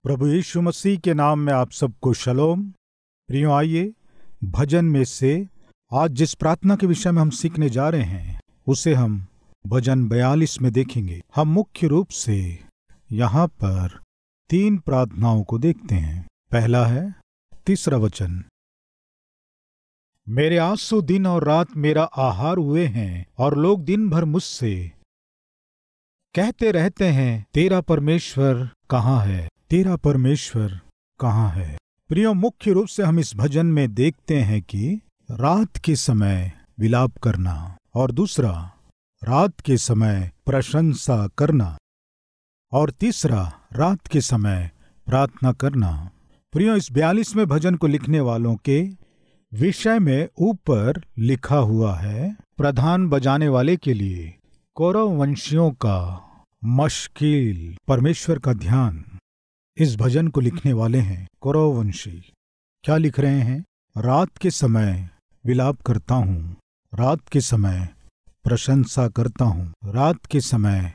प्रभु यीशु मसीह के नाम में आप सबको शलोम। प्रियो, आइए भजन में से आज जिस प्रार्थना के विषय में हम सीखने जा रहे हैं उसे हम भजन 42 में देखेंगे। हम मुख्य रूप से यहाँ पर 3 प्रार्थनाओं को देखते हैं। पहला है 3रा वचन, मेरे आंसू दिन और रात मेरा आहार हुए हैं और लोग दिन भर मुझसे कहते रहते हैं, तेरा परमेश्वर कहाँ है, तेरा परमेश्वर कहाँ है। प्रियो, मुख्य रूप से हम इस भजन में देखते हैं कि रात के समय विलाप करना और दूसरा रात के समय प्रशंसा करना और तीसरा रात के समय प्रार्थना करना। प्रियो, इस 42वें भजन को लिखने वालों के विषय में ऊपर लिखा हुआ है, प्रधान बजाने वाले के लिए कौरव वंशियों का मश्किल परमेश्वर का ध्यान। इस भजन को लिखने वाले हैं कौरव वंशी। क्या लिख रहे हैं? रात के समय विलाप करता हूँ, रात के समय प्रशंसा करता हूँ, रात के समय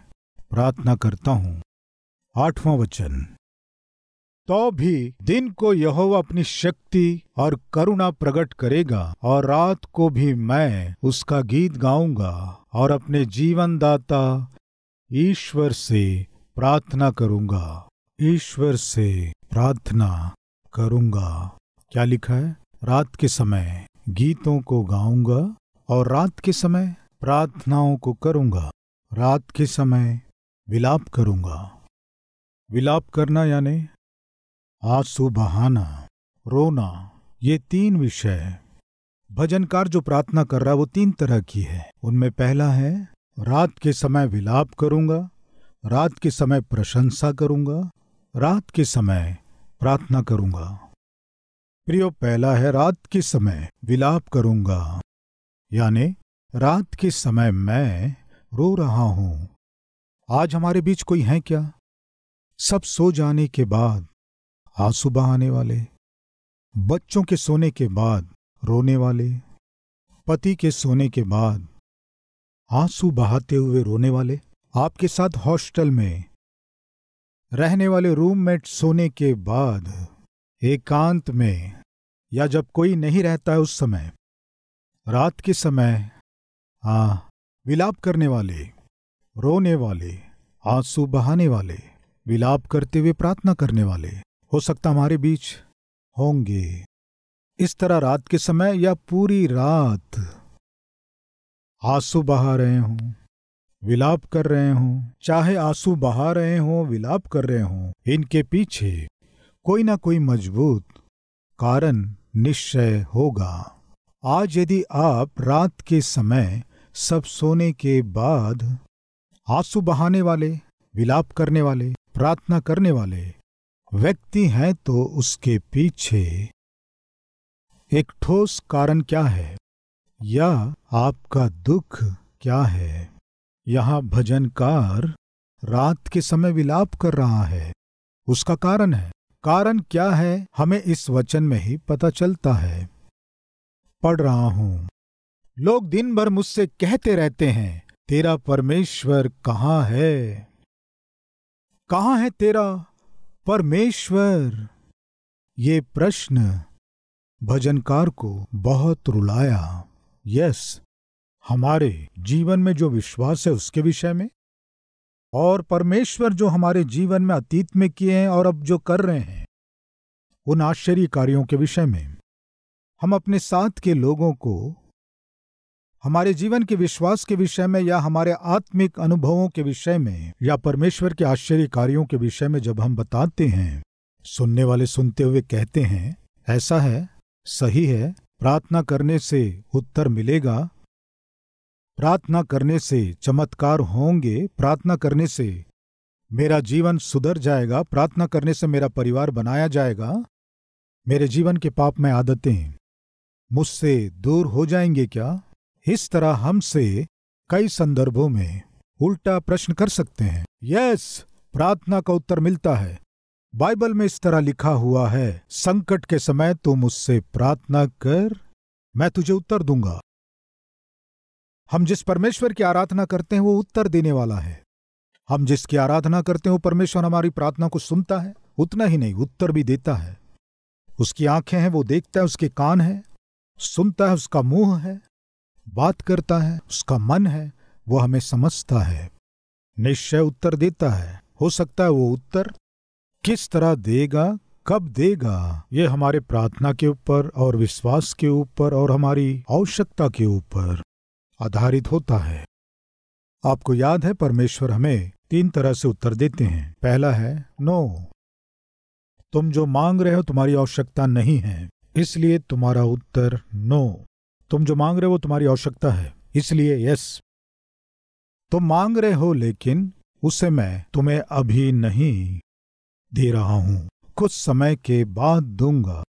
प्रार्थना करता हूँ। 8वां वचन, तो भी दिन को यहोवा अपनी शक्ति और करुणा प्रकट करेगा और रात को भी मैं उसका गीत गाऊंगा और अपने जीवनदाता ईश्वर से प्रार्थना करूंगा, ईश्वर से प्रार्थना करूंगा। क्या लिखा है? रात के समय गीतों को गाऊंगा और रात के समय प्रार्थनाओं को करूंगा, रात के समय विलाप करूंगा। विलाप करना यानी आंसू बहाना, रोना। ये 3 विषय भजनकार जो प्रार्थना कर रहा है वो 3 तरह की है। उनमें पहला है रात के समय विलाप करूंगा, रात के समय प्रशंसा करूंगा, रात के समय प्रार्थना करूंगा। प्रियो, पहला है रात के समय विलाप करूंगा, यानी रात के समय मैं रो रहा हूं। आज हमारे बीच कोई है क्या? सब सो जाने के बाद आंसू बहाने वाले, बच्चों के सोने के बाद रोने वाले, पति के सोने के बाद आंसू बहाते हुए रोने वाले, आपके साथ हॉस्टल में रहने वाले रूममेट सोने के बाद एकांत में या जब कोई नहीं रहता है उस समय रात के समय विलाप करने वाले, रोने वाले, आंसू बहाने वाले, विलाप करते हुए प्रार्थना करने वाले हो सकता हमारे बीच होंगे। इस तरह रात के समय या पूरी रात आंसू बहा रहे हों, विलाप कर रहे हों। चाहे आंसू बहा रहे हों, विलाप कर रहे हों, इनके पीछे कोई ना कोई मजबूत कारण निश्चय होगा। आज यदि आप रात के समय सब सोने के बाद आंसू बहाने वाले, विलाप करने वाले, प्रार्थना करने वाले व्यक्ति हैं तो उसके पीछे एक ठोस कारण क्या है या आपका दुख क्या है? यहाँ भजनकार रात के समय विलाप कर रहा है, उसका कारण है। कारण क्या है हमें इस वचन में ही पता चलता है। पढ़ रहा हूं, लोग दिन भर मुझसे कहते रहते हैं, तेरा परमेश्वर कहाँ है, कहाँ है तेरा परमेश्वर। ये प्रश्न भजनकार को बहुत रुलाया। यस, हमारे जीवन में जो विश्वास है उसके विषय में और परमेश्वर जो हमारे जीवन में अतीत में किए हैं और अब जो कर रहे हैं उन आश्चर्य कार्यों के विषय में। हम अपने साथ के लोगों को हमारे जीवन के विश्वास के विषय में या हमारे आत्मिक अनुभवों के विषय में या परमेश्वर के आश्चर्य कार्यों के विषय में जब हम बताते हैं, सुनने वाले सुनते हुए कहते हैं, ऐसा है, सही है, प्रार्थना करने से उत्तर मिलेगा, प्रार्थना करने से चमत्कार होंगे, प्रार्थना करने से मेरा जीवन सुधर जाएगा, प्रार्थना करने से मेरा परिवार बनाया जाएगा, मेरे जीवन के पापमय आदतें मुझसे दूर हो जाएंगे क्या? इस तरह हमसे कई संदर्भों में उल्टा प्रश्न कर सकते हैं। यस, प्रार्थना का उत्तर मिलता है। बाइबल में इस तरह लिखा हुआ है, संकट के समय तू मुझसे प्रार्थना कर, मैं तुझे उत्तर दूंगा। हम जिस परमेश्वर की आराधना करते हैं वो उत्तर देने वाला है। हम जिसकी आराधना करते हैं वो परमेश्वर हमारी प्रार्थना को सुनता है उतना ही नहीं, उत्तर भी देता है। उसकी आंखें हैं, वो देखता है, उसके कान हैं, सुनता है, उसका मुंह है, बात करता है, उसका मन है, वो हमें समझता है, निश्चय उत्तर देता है। हो सकता है वो उत्तर किस तरह देगा, कब देगा, ये हमारे प्रार्थना के ऊपर और विश्वास के ऊपर और हमारी आवश्यकता के ऊपर आधारित होता है। आपको याद है परमेश्वर हमें 3 तरह से उत्तर देते हैं। पहला है नो, तुम जो मांग रहे हो तुम्हारी आवश्यकता नहीं है, इसलिए तुम्हारा उत्तर नो। तुम जो मांग रहे हो तुम्हारी आवश्यकता है, इसलिए यस। तुम मांग रहे हो लेकिन उसे मैं तुम्हें अभी नहीं दे रहा हूं, कुछ समय के बाद दूंगा,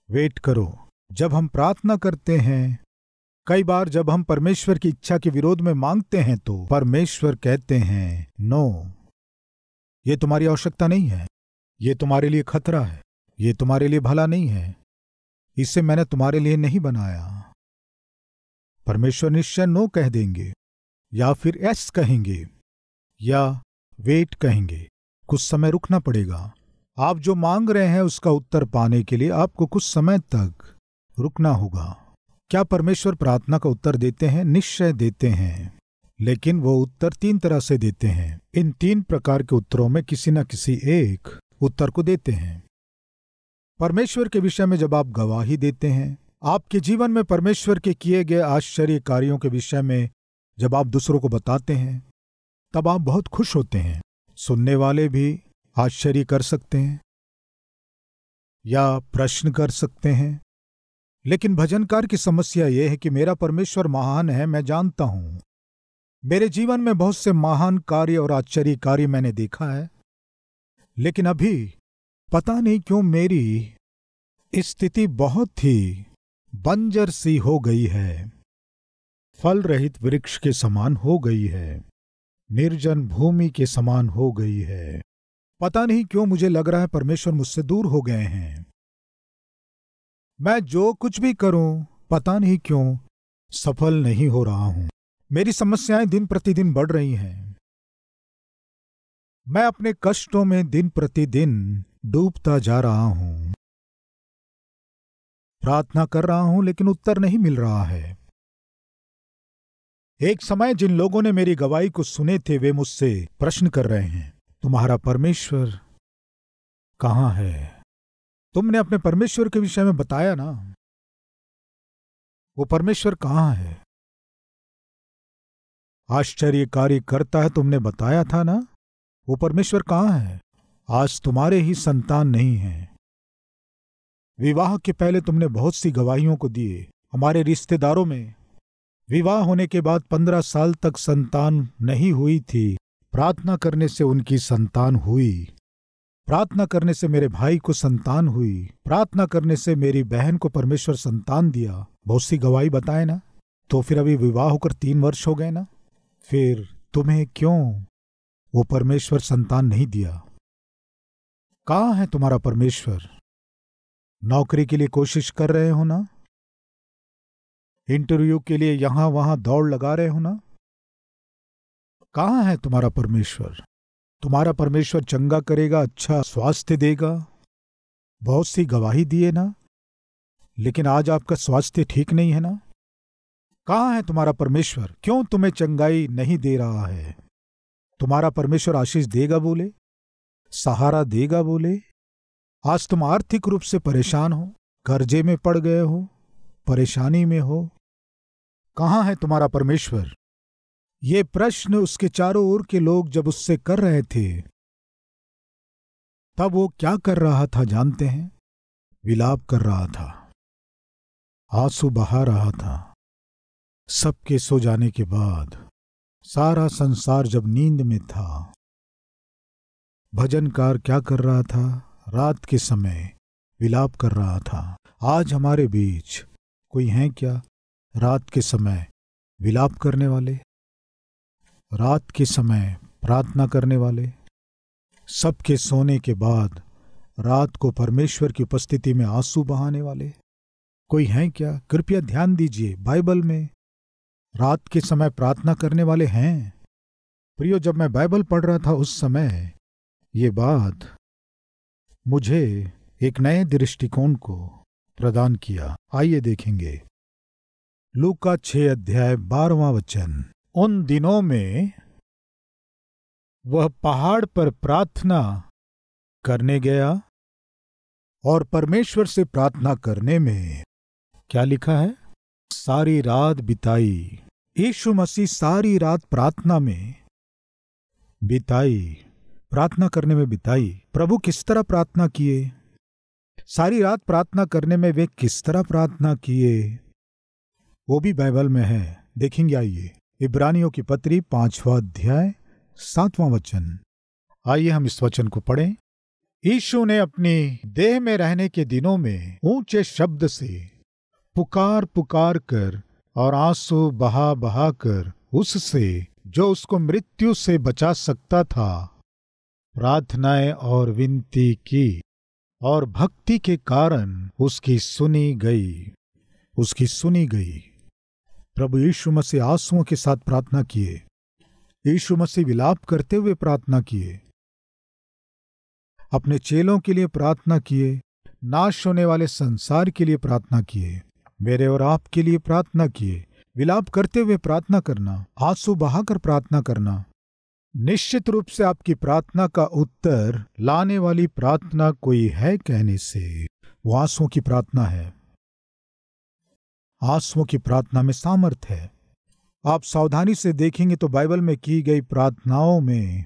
वेट करो। जब हम प्रार्थना करते हैं, कई बार जब हम परमेश्वर की इच्छा के विरोध में मांगते हैं तो परमेश्वर कहते हैं नो, ये तुम्हारी आवश्यकता नहीं है, ये तुम्हारे लिए खतरा है, ये तुम्हारे लिए भला नहीं है, इसे मैंने तुम्हारे लिए नहीं बनाया। परमेश्वर निश्चय नो कह देंगे या फिर यस कहेंगे या वेट कहेंगे, कुछ समय रुकना पड़ेगा। आप जो मांग रहे हैं उसका उत्तर पाने के लिए आपको कुछ समय तक रुकना होगा। क्या परमेश्वर प्रार्थना का उत्तर देते हैं? निश्चय देते हैं, लेकिन वो उत्तर 3 तरह से देते हैं। इन 3 प्रकार के उत्तरों में किसी न किसी एक उत्तर को देते हैं। परमेश्वर के विषय में जब आप गवाही देते हैं, आपके जीवन में परमेश्वर के किए गए आश्चर्य कार्यों के विषय में जब आप दूसरों को बताते हैं, तब आप बहुत खुश होते हैं। सुनने वाले भी आश्चर्य कर सकते हैं या प्रश्न कर सकते हैं, लेकिन भजनकार की समस्या यह है कि मेरा परमेश्वर महान है, मैं जानता हूं। मेरे जीवन में बहुत से महान कार्य और आश्चर्य कार्य मैंने देखा है, लेकिन अभी पता नहीं क्यों मेरी स्थिति बहुत ही बंजर सी हो गई है, फल रहित वृक्ष के समान हो गई है, निर्जन भूमि के समान हो गई है। पता नहीं क्यों मुझे लग रहा है परमेश्वर मुझसे दूर हो गए हैं। मैं जो कुछ भी करूं, पता नहीं क्यों सफल नहीं हो रहा हूं। मेरी समस्याएं दिन प्रतिदिन बढ़ रही हैं। मैं अपने कष्टों में दिन प्रतिदिन डूबता जा रहा हूं। प्रार्थना कर रहा हूं लेकिन उत्तर नहीं मिल रहा है। एक समय जिन लोगों ने मेरी गवाही को सुने थे वे मुझसे प्रश्न कर रहे हैं, तुम्हारा परमेश्वर कहां है? तुमने अपने परमेश्वर के विषय में बताया ना, वो परमेश्वर कहां है? आश्चर्य कार्य करता है, तुमने बताया था ना, वो परमेश्वर कहां है? आज तुम्हारे ही संतान नहीं है। विवाह के पहले तुमने बहुत सी गवाहियों को दिए। हमारे रिश्तेदारों में विवाह होने के बाद 15 साल तक संतान नहीं हुई थी। प्रार्थना करने से उनकी संतान हुई। प्रार्थना करने से मेरे भाई को संतान हुई। प्रार्थना करने से मेरी बहन को परमेश्वर संतान दिया। बहुत सी गवाही बताए ना। तो फिर अभी विवाह होकर 3 वर्ष हो गए ना, फिर तुम्हें क्यों वो परमेश्वर संतान नहीं दिया? कहां है तुम्हारा परमेश्वर? नौकरी के लिए कोशिश कर रहे हो ना, इंटरव्यू के लिए यहां वहां दौड़ लगा रहे हो ना, कहां है तुम्हारा परमेश्वर? तुम्हारा परमेश्वर चंगा करेगा, अच्छा स्वास्थ्य देगा। बहुत सी गवाही दिए ना, लेकिन आज आपका स्वास्थ्य ठीक नहीं है ना। कहां है तुम्हारा परमेश्वर? क्यों तुम्हें चंगाई नहीं दे रहा है? तुम्हारा परमेश्वर आशीष देगा बोले, सहारा देगा बोले। आज तुम आर्थिक रूप से परेशान हो, कर्जे में पड़ गए हो, परेशानी में हो। कहां है तुम्हारा परमेश्वर? ये प्रश्न उसके चारों ओर के लोग जब उससे कर रहे थे, तब वो क्या कर रहा था जानते हैं? विलाप कर रहा था, आंसू बहा रहा था। सबके सो जाने के बाद, सारा संसार जब नींद में था, भजनकार क्या कर रहा था? रात के समय विलाप कर रहा था। आज हमारे बीच कोई हैं क्या रात के समय विलाप करने वाले, रात के समय प्रार्थना करने वाले? सबके सोने के बाद रात को परमेश्वर की उपस्थिति में आंसू बहाने वाले कोई हैं क्या? कृपया ध्यान दीजिए, बाइबल में रात के समय प्रार्थना करने वाले हैं। प्रियो, जब मैं बाइबल पढ़ रहा था उस समय ये बात मुझे एक नए दृष्टिकोण को प्रदान किया। आइए देखेंगे लूका 6 अध्याय 12वां वचन। उन दिनों में वह पहाड़ पर प्रार्थना करने गया और परमेश्वर से प्रार्थना करने में क्या लिखा है, सारी रात बिताई। यीशु मसीह सारी रात प्रार्थना में बिताई, प्रार्थना करने में बिताई। प्रभु किस तरह प्रार्थना किए, सारी रात प्रार्थना करने में वे किस तरह प्रार्थना किए, वो भी बाइबल में है। देखेंगे आइए इब्रानियों की पत्री 5वां अध्याय 7वां वचन। आइए हम इस वचन को पढ़ें। यीशु ने अपनी देह में रहने के दिनों में ऊंचे शब्द से पुकार पुकार कर और आंसू बहा बहा कर उससे जो उसको मृत्यु से बचा सकता था प्रार्थनाएं और विनती की, और भक्ति के कारण उसकी सुनी गई। प्रभु यीशु मसीह आंसुओं के साथ प्रार्थना किए। यीशु मसीह विलाप करते हुए प्रार्थना किए, अपने चेलों के लिए प्रार्थना किए, नाश होने वाले संसार के लिए प्रार्थना किए, मेरे और आपके लिए प्रार्थना किए। विलाप करते हुए प्रार्थना करना, आंसू बहाकर प्रार्थना करना, निश्चित रूप से आपकी प्रार्थना का उत्तर लाने वाली प्रार्थना कोई है कहने से वो आंसुओं की प्रार्थना है। आंसुओं की प्रार्थना में सामर्थ है। आप सावधानी से देखेंगे तो बाइबल में की गई प्रार्थनाओं में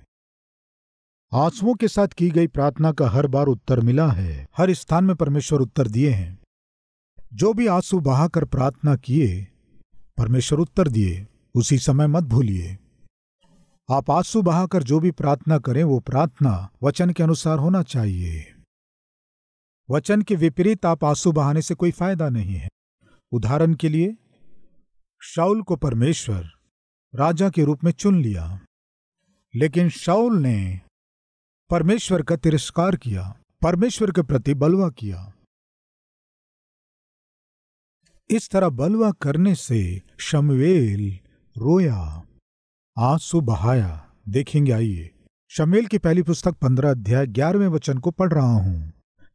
आंसुओं के साथ की गई प्रार्थना का हर बार उत्तर मिला है। हर स्थान में परमेश्वर उत्तर दिए हैं। जो भी आंसू बहाकर प्रार्थना किए परमेश्वर उत्तर दिए, उसी समय मत भूलिए। आप आंसू बहाकर जो भी प्रार्थना करें वो प्रार्थना वचन के अनुसार होना चाहिए। वचन के विपरीत आप आंसू बहाने से कोई फायदा नहीं है। उदाहरण के लिए शाऊल को परमेश्वर राजा के रूप में चुन लिया, लेकिन शाऊल ने परमेश्वर का तिरस्कार किया, परमेश्वर के प्रति बलवा किया। इस तरह बलवा करने से शमूएल रोया, आंसू बहाया। देखेंगे आइए शमूएल की पहली पुस्तक 15 अध्याय 11वें वचन को पढ़ रहा हूं।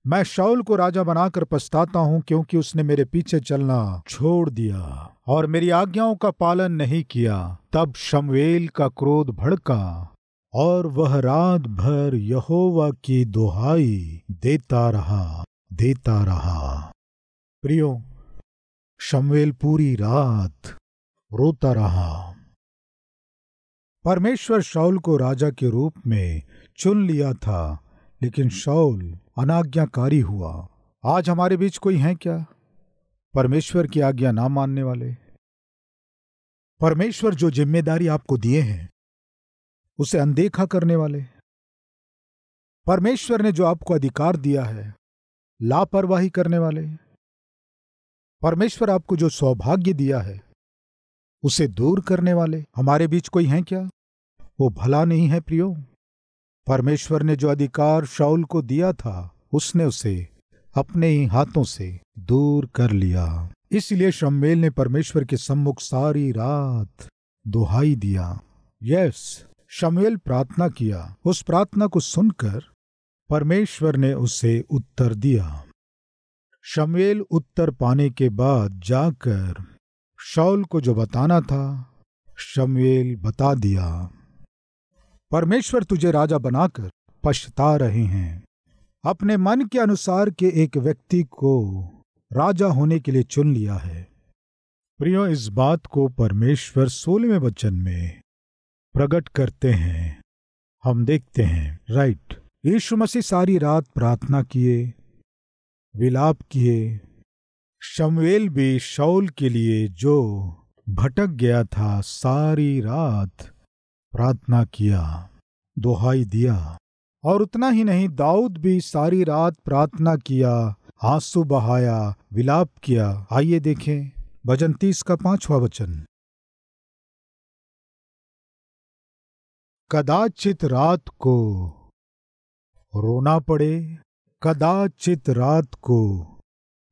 मैं शाऊल को राजा बनाकर पछताता हूं, क्योंकि उसने मेरे पीछे चलना छोड़ दिया और मेरी आज्ञाओं का पालन नहीं किया। तब शमूएल का क्रोध भड़का और वह रात भर यहोवा की दुहाई देता रहा। प्रियो, शमूएल पूरी रात रोता रहा। परमेश्वर शाऊल को राजा के रूप में चुन लिया था, लेकिन शाऊल अनाज्ञाकारी हुआ। आज हमारे बीच कोई है क्या परमेश्वर की आज्ञा ना मानने वाले? परमेश्वर जो जिम्मेदारी आपको दिए हैं उसे अनदेखा करने वाले? परमेश्वर ने जो आपको अधिकार दिया है लापरवाही करने वाले? परमेश्वर आपको जो सौभाग्य दिया है उसे दूर करने वाले हमारे बीच कोई है क्या? वो भला नहीं है प्रियो। परमेश्वर ने जो अधिकार शाऊल को दिया था उसने उसे अपने ही हाथों से दूर कर लिया। इसलिए शमूएल ने परमेश्वर के सम्मुख सारी रात दुहाई दिया। यस, शमूएल प्रार्थना किया। उस प्रार्थना को सुनकर परमेश्वर ने उसे उत्तर दिया। शमूएल उत्तर पाने के बाद जाकर शाऊल को जो बताना था शमूएल बता दिया। परमेश्वर तुझे राजा बनाकर पछता रहे हैं। अपने मन के अनुसार के एक व्यक्ति को राजा होने के लिए चुन लिया है। प्रियो, इस बात को परमेश्वर 16वें वचन में प्रकट करते हैं। हम देखते हैं, राइट, यीशु मसीह सारी रात प्रार्थना किए, विलाप किए। शमूएल भी शाऊल के लिए जो भटक गया था सारी रात प्रार्थना किया, दुहाई दिया। और उतना ही नहीं, दाऊद भी सारी रात प्रार्थना किया, आंसू बहाया, विलाप किया। आइए देखें भजन 30 का 5वां वचन। कदाचित रात को रोना पड़े, कदाचित रात को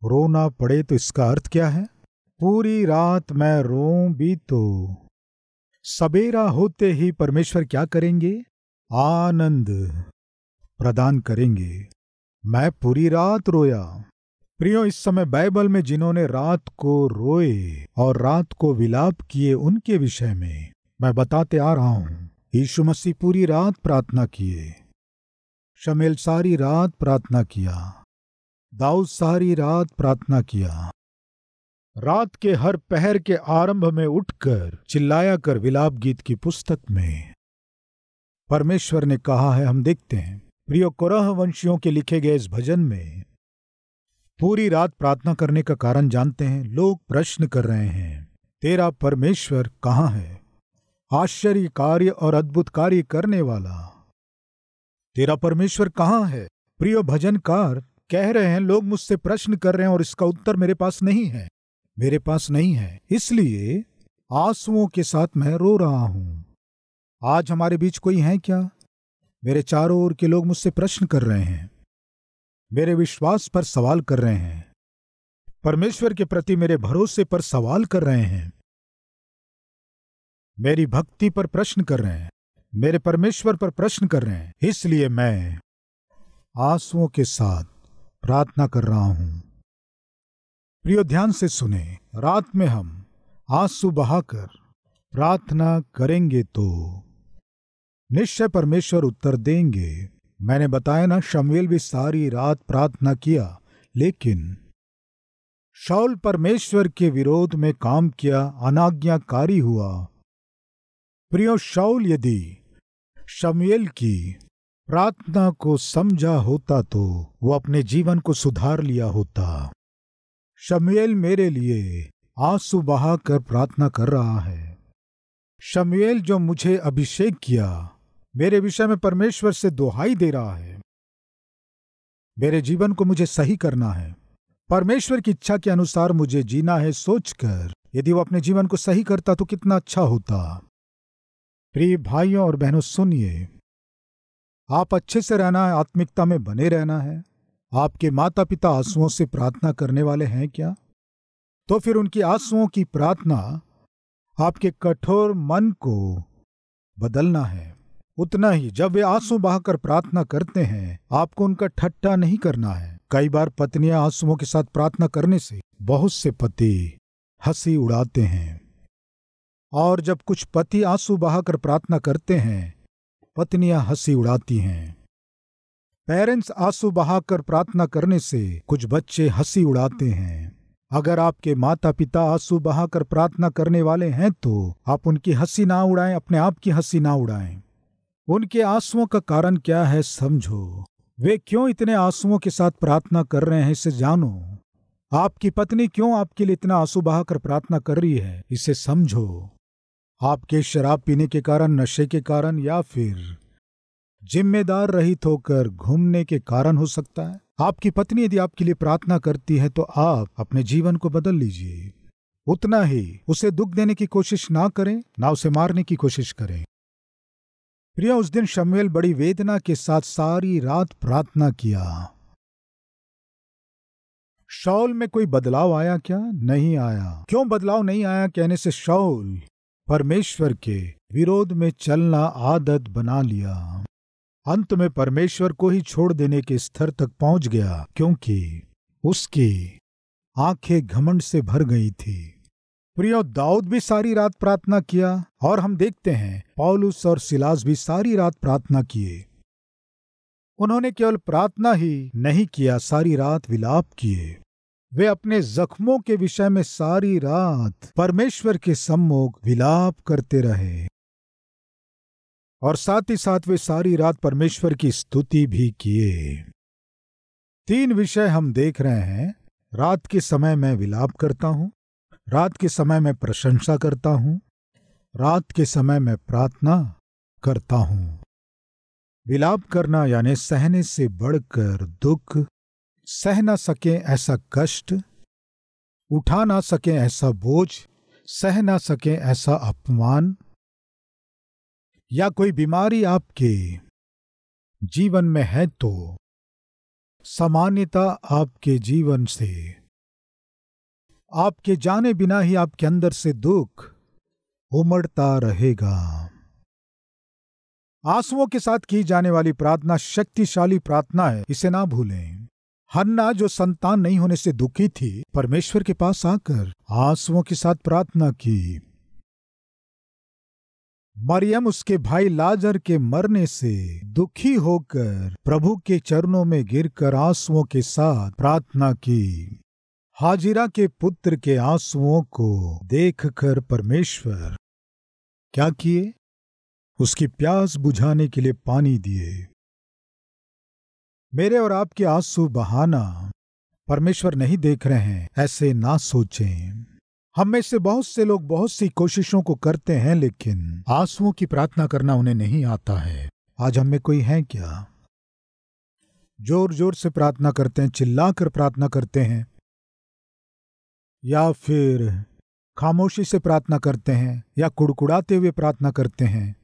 रोना पड़े, तो इसका अर्थ क्या है? पूरी रात मैं रोऊं भी तो सवेरा होते ही परमेश्वर क्या करेंगे? आनंद प्रदान करेंगे। मैं पूरी रात रोया। प्रियो, इस समय बाइबल में जिन्होंने रात को रोए और रात को विलाप किए उनके विषय में मैं बताते आ रहा हूं। यीशु मसीह पूरी रात प्रार्थना किए, शमूएल सारी रात प्रार्थना किया, दाऊद सारी रात प्रार्थना किया। रात के हर पहर के आरंभ में उठकर चिल्लाया कर विलाप गीत की पुस्तक में परमेश्वर ने कहा है। हम देखते हैं प्रियो, कोरह वंशियों के लिखे गए इस भजन में पूरी रात प्रार्थना करने का कारण जानते हैं। लोग प्रश्न कर रहे हैं, तेरा परमेश्वर कहाँ है? आश्चर्य कार्य और अद्भुत कार्य करने वाला तेरा परमेश्वर कहाँ है? प्रियो, भजनकार कह रहे हैं, लोग मुझसे प्रश्न कर रहे हैं और इसका उत्तर मेरे पास नहीं है, मेरे पास नहीं है, इसलिए आंसुओं के साथ मैं रो रहा हूं। आज हमारे बीच कोई है क्या? मेरे चारों ओर के लोग मुझसे प्रश्न कर रहे हैं, मेरे विश्वास पर सवाल कर रहे हैं, परमेश्वर के प्रति मेरे भरोसे पर सवाल कर रहे हैं, मेरी भक्ति पर प्रश्न कर रहे हैं, मेरे परमेश्वर पर प्रश्न कर रहे हैं। इसलिए मैं आंसुओं के साथ प्रार्थना कर रहा हूं। प्रियो, ध्यान से सुने, रात में हम आंसू बहाकर प्रार्थना करेंगे तो निश्चय परमेश्वर उत्तर देंगे। मैंने बताया ना, शमूएल भी सारी रात प्रार्थना किया, लेकिन शाऊल परमेश्वर के विरोध में काम किया, अनाज्ञाकारी हुआ। प्रियो, शाऊल यदि शमूएल की प्रार्थना को समझा होता तो वो अपने जीवन को सुधार लिया होता। शमूएल मेरे लिए आंसू बहाकर प्रार्थना कर रहा है। शमूएल जो मुझे अभिषेक किया, मेरे विषय में परमेश्वर से दुहाई दे रहा है, मेरे जीवन को मुझे सही करना है, परमेश्वर की इच्छा के अनुसार मुझे जीना है। सोचकर यदि वो अपने जीवन को सही करता तो कितना अच्छा होता। प्रिय भाइयों और बहनों, सुनिए, आप अच्छे से रहना है, आत्मिकता में बने रहना है। आपके माता पिता आंसुओं से प्रार्थना करने वाले हैं क्या? तो फिर उनकी आंसुओं की प्रार्थना आपके कठोर मन को बदलना है। उतना ही जब वे आंसू बहाकर प्रार्थना करते हैं, आपको उनका ठट्ठा नहीं करना है। कई बार पत्नियां आंसुओं के साथ प्रार्थना करने से बहुत से पति हंसी उड़ाते हैं, और जब कुछ पति आंसू बहाकर प्रार्थना करते हैं, पत्नियां हंसी उड़ाती हैं। पेरेंट्स आंसू बहाकर प्रार्थना करने से कुछ बच्चे हंसी उड़ाते हैं। अगर आपके माता पिता आंसू बहाकर प्रार्थना करने वाले हैं तो आप उनकी हंसी ना उड़ाएं, अपने आप की हंसी ना उड़ाएं। उनके आंसुओं का कारण क्या है समझो। वे क्यों इतने आंसुओं के साथ प्रार्थना कर रहे हैं, इसे जानो। आपकी पत्नी क्यों आपके लिए इतना आंसू बहाकर प्रार्थना कर रही है, इसे समझो। आपके शराब पीने के कारण, नशे के कारण, या फिर जिम्मेदार रहित होकर घूमने के कारण हो सकता है। आपकी पत्नी यदि आपके लिए प्रार्थना करती है तो आप अपने जीवन को बदल लीजिए। उतना ही उसे दुख देने की कोशिश ना करें, ना उसे मारने की कोशिश करें। प्रिय, उस दिन शमूएल बड़ी वेदना के साथ सारी रात प्रार्थना किया। शाऊल में कोई बदलाव आया क्या? नहीं आया। क्यों बदलाव नहीं आया कहने से शाऊल परमेश्वर के विरोध में चलना आदत बना लिया। अंत में परमेश्वर को ही छोड़ देने के स्तर तक पहुंच गया, क्योंकि उसकी आंखें घमंड से भर गई थी। प्रियो, दाऊद भी सारी रात प्रार्थना किया, और हम देखते हैं पौलुस और सिलास भी सारी रात प्रार्थना किए। उन्होंने केवल प्रार्थना ही नहीं किया, सारी रात विलाप किए। वे अपने जख्मों के विषय में सारी रात परमेश्वर के सम्मुख विलाप करते रहे, और साथ ही साथ वे सारी रात परमेश्वर की स्तुति भी किए। 3 विषय हम देख रहे हैं। रात के समय मैं विलाप करता हूं, रात के समय मैं प्रशंसा करता हूं, रात के समय मैं प्रार्थना करता हूं। विलाप करना यानी सहने से बढ़कर दुख, सह ना सके ऐसा कष्ट, उठा ना सके ऐसा बोझ, सह ना सके ऐसा अपमान, या कोई बीमारी आपके जीवन में है तो सामान्यता आपके जीवन से आपके जाने बिना ही आपके अंदर से दुख उमड़ता रहेगा। आंसुओं के साथ की जाने वाली प्रार्थना शक्तिशाली प्रार्थना है, इसे ना भूलें। हन्ना जो संतान नहीं होने से दुखी थी, परमेश्वर के पास आकर आंसुओं के साथ प्रार्थना की। मरियम उसके भाई लाजर के मरने से दुखी होकर प्रभु के चरणों में गिरकर आंसुओं के साथ प्रार्थना की। हाजिरा के पुत्र के आंसुओं को देखकर परमेश्वर क्या किए? उसकी प्यास बुझाने के लिए पानी दिए। मेरे और आपके आंसू बहाना परमेश्वर नहीं देख रहे हैं, ऐसे ना सोचें। हम में से बहुत से लोग बहुत सी कोशिशों को करते हैं, लेकिन आंसुओं की प्रार्थना करना उन्हें नहीं आता है। आज हम में कोई है क्या? जोर जोर से प्रार्थना करते हैं, चिल्लाकर प्रार्थना करते हैं, या फिर खामोशी से प्रार्थना करते हैं, या कुड़कुड़ाते हुए प्रार्थना करते हैं,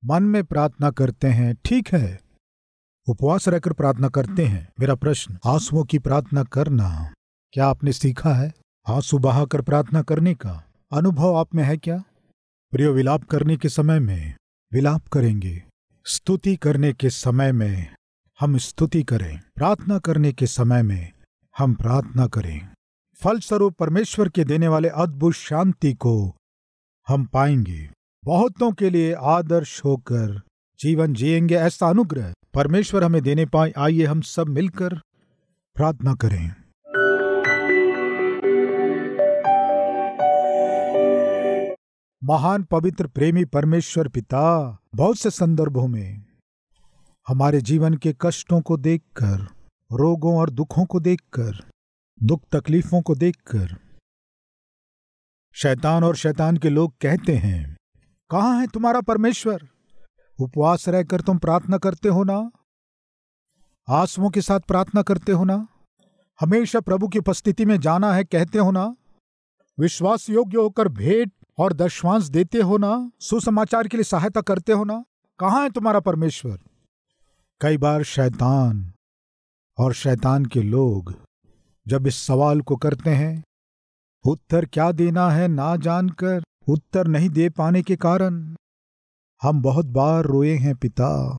मन में प्रार्थना करते हैं। ठीक है, उपवास रहकर प्रार्थना करते हैं। मेरा प्रश्न, आंसुओं की प्रार्थना करना क्या आपने सीखा है? आंसू बहाकर प्रार्थना करने का अनुभव आप में है क्या? प्रियो, विलाप करने के समय में विलाप करेंगे, स्तुति करने के समय में हम स्तुति करें, प्रार्थना करने के समय में हम प्रार्थना करें। फलस्वरूप परमेश्वर के देने वाले अद्भुत शांति को हम पाएंगे। बहुतों के लिए आदर्श होकर जीवन जिएंगे, ऐसा अनुग्रह परमेश्वर हमें देने पाए। आइए हम सब मिलकर प्रार्थना करें। महान पवित्र प्रेमी परमेश्वर पिता, बहुत से संदर्भों में हमारे जीवन के कष्टों को देखकर, रोगों और दुखों को देखकर, दुख तकलीफों को देखकर शैतान और शैतान के लोग कहते हैं, कहाँ है तुम्हारा परमेश्वर? उपवास रहकर तुम प्रार्थना करते हो ना? आंसुओं के साथ प्रार्थना करते हो ना? हमेशा प्रभु की उपस्थिति में जाना है कहते हो ना? विश्वास योग्य होकर भेंट और दशवांश देते हो ना? सुसमाचार के लिए सहायता करते हो ना? कहाँ है तुम्हारा परमेश्वर? कई बार शैतान और शैतान के लोग जब इस सवाल को करते हैं, उत्तर क्या देना है ना जानकर, उत्तर नहीं दे पाने के कारण हम बहुत बार रोए हैं पिता।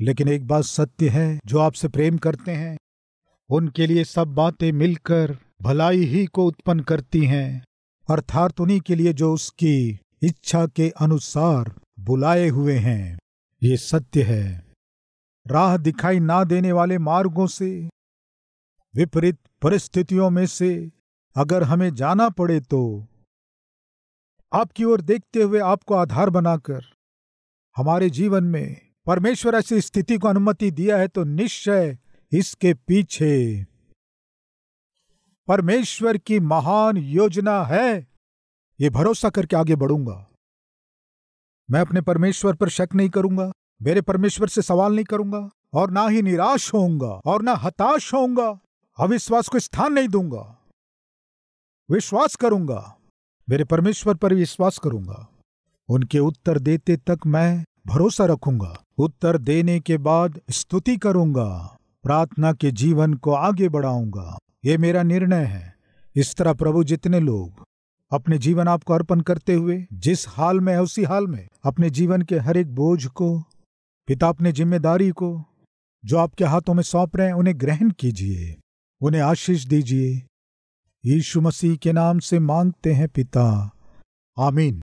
लेकिन एक बात सत्य है, जो आपसे प्रेम करते हैं उनके लिए सब बातें मिलकर भलाई ही को उत्पन्न करती हैं, अर्थात उन्हीं के लिए जो उसकी इच्छा के अनुसार बुलाए हुए हैं। ये सत्य है। राह दिखाई ना देने वाले मार्गों से, विपरीत परिस्थितियों में से अगर हमें जाना पड़े तो आपकी ओर देखते हुए, आपको आधार बनाकर हमारे जीवन में परमेश्वर ऐसी स्थिति को अनुमति दिया है, तो निश्चय इसके पीछे परमेश्वर की महान योजना है। ये भरोसा करके आगे बढ़ूंगा। मैं अपने परमेश्वर पर शक नहीं करूंगा, मेरे परमेश्वर से सवाल नहीं करूंगा, और ना ही निराश होऊंगा और ना हताश होऊंगा। अविश्वास को स्थान नहीं दूंगा, विश्वास करूंगा, मेरे परमेश्वर पर विश्वास करूंगा। उनके उत्तर देते तक मैं भरोसा रखूंगा। उत्तर देने के बाद स्तुति करूंगा, प्रार्थना के जीवन को आगे बढ़ाऊंगा। ये मेरा निर्णय है। इस तरह प्रभु जितने लोग अपने जीवन आपको अर्पण करते हुए जिस हाल में है उसी हाल में अपने जीवन के हर एक बोझ को, पिता अपने जिम्मेदारी को जो आपके हाथों में सौंप रहे हैं, उन्हें ग्रहण कीजिए, उन्हें आशीष दीजिए। यीशु मसीह के नाम से मांगते हैं पिता, आमीन।